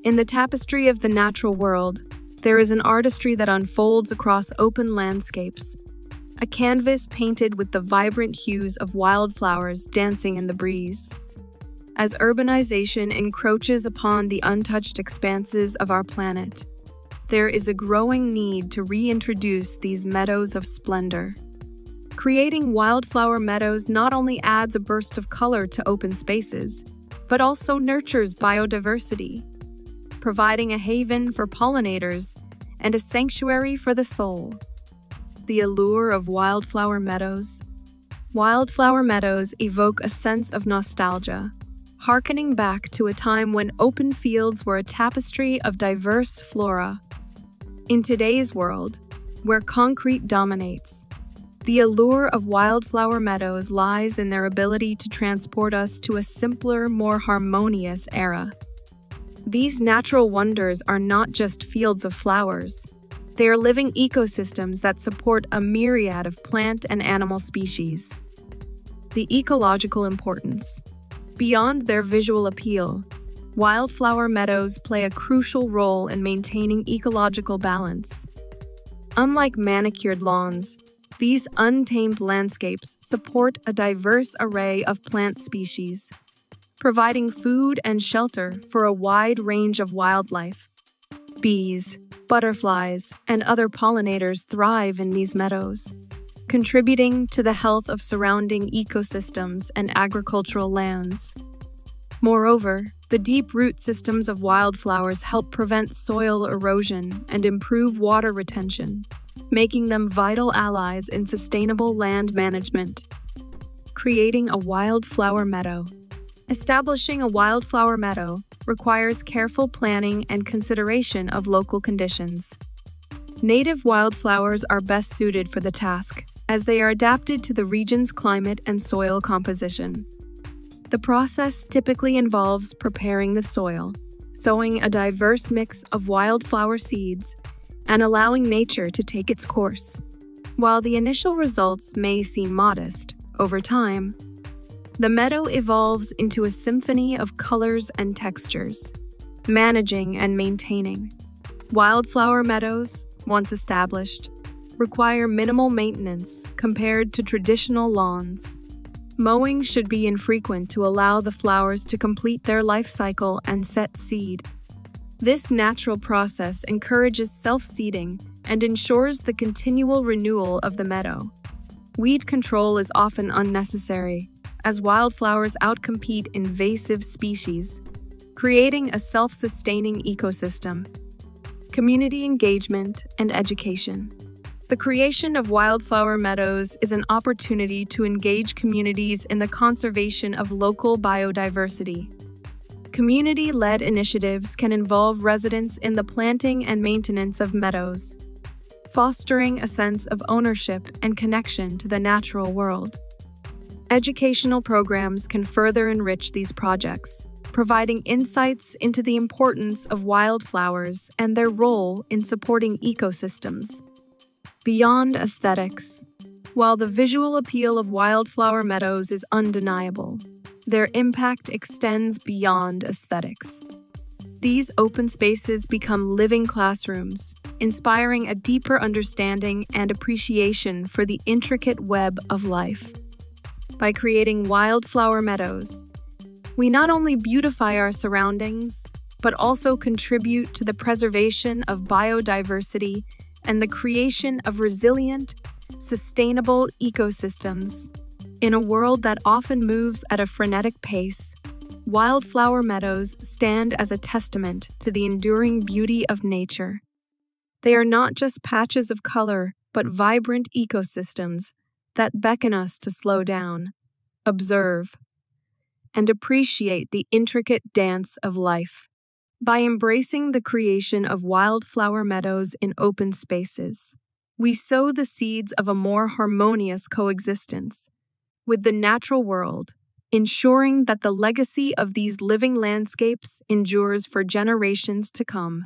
In the tapestry of the natural world, there is an artistry that unfolds across open landscapes, a canvas painted with the vibrant hues of wildflowers dancing in the breeze. As urbanization encroaches upon the untouched expanses of our planet, there is a growing need to reintroduce these meadows of splendor. Creating wildflower meadows not only adds a burst of color to open spaces, but also nurtures biodiversity, providing a haven for pollinators and a sanctuary for the soul. The allure of wildflower meadows. Wildflower meadows evoke a sense of nostalgia, harkening back to a time when open fields were a tapestry of diverse flora. In today's world, where concrete dominates, the allure of wildflower meadows lies in their ability to transport us to a simpler, more harmonious era. These natural wonders are not just fields of flowers. They are living ecosystems that support a myriad of plant and animal species. The ecological importance. Beyond their visual appeal, wildflower meadows play a crucial role in maintaining ecological balance. Unlike manicured lawns, these untamed landscapes support a diverse array of plant species, providing food and shelter for a wide range of wildlife. Bees, butterflies, and other pollinators thrive in these meadows, contributing to the health of surrounding ecosystems and agricultural lands. Moreover, the deep root systems of wildflowers help prevent soil erosion and improve water retention, making them vital allies in sustainable land management. Creating a wildflower meadow. Establishing a wildflower meadow requires careful planning and consideration of local conditions. Native wildflowers are best suited for the task, as they are adapted to the region's climate and soil composition. The process typically involves preparing the soil, sowing a diverse mix of wildflower seeds, and allowing nature to take its course. While the initial results may seem modest, over time, the meadow evolves into a symphony of colors and textures. Managing and maintaining. Wildflower meadows, once established, require minimal maintenance compared to traditional lawns. Mowing should be infrequent to allow the flowers to complete their life cycle and set seed. This natural process encourages self-seeding and ensures the continual renewal of the meadow. Weed control is often unnecessary, as wildflowers outcompete invasive species, creating a self-sustaining ecosystem. Community engagement and education. The creation of wildflower meadows is an opportunity to engage communities in the conservation of local biodiversity. Community-led initiatives can involve residents in the planting and maintenance of meadows, fostering a sense of ownership and connection to the natural world. Educational programs can further enrich these projects, providing insights into the importance of wildflowers and their role in supporting ecosystems. Beyond aesthetics. While the visual appeal of wildflower meadows is undeniable, their impact extends beyond aesthetics. These open spaces become living classrooms, inspiring a deeper understanding and appreciation for the intricate web of life. By creating wildflower meadows, we not only beautify our surroundings, but also contribute to the preservation of biodiversity and the creation of resilient, sustainable ecosystems. In a world that often moves at a frenetic pace, wildflower meadows stand as a testament to the enduring beauty of nature. They are not just patches of color, but vibrant ecosystems that beckon us to slow down, observe, and appreciate the intricate dance of life. By embracing the creation of wildflower meadows in open spaces, we sow the seeds of a more harmonious coexistence with the natural world, ensuring that the legacy of these living landscapes endures for generations to come.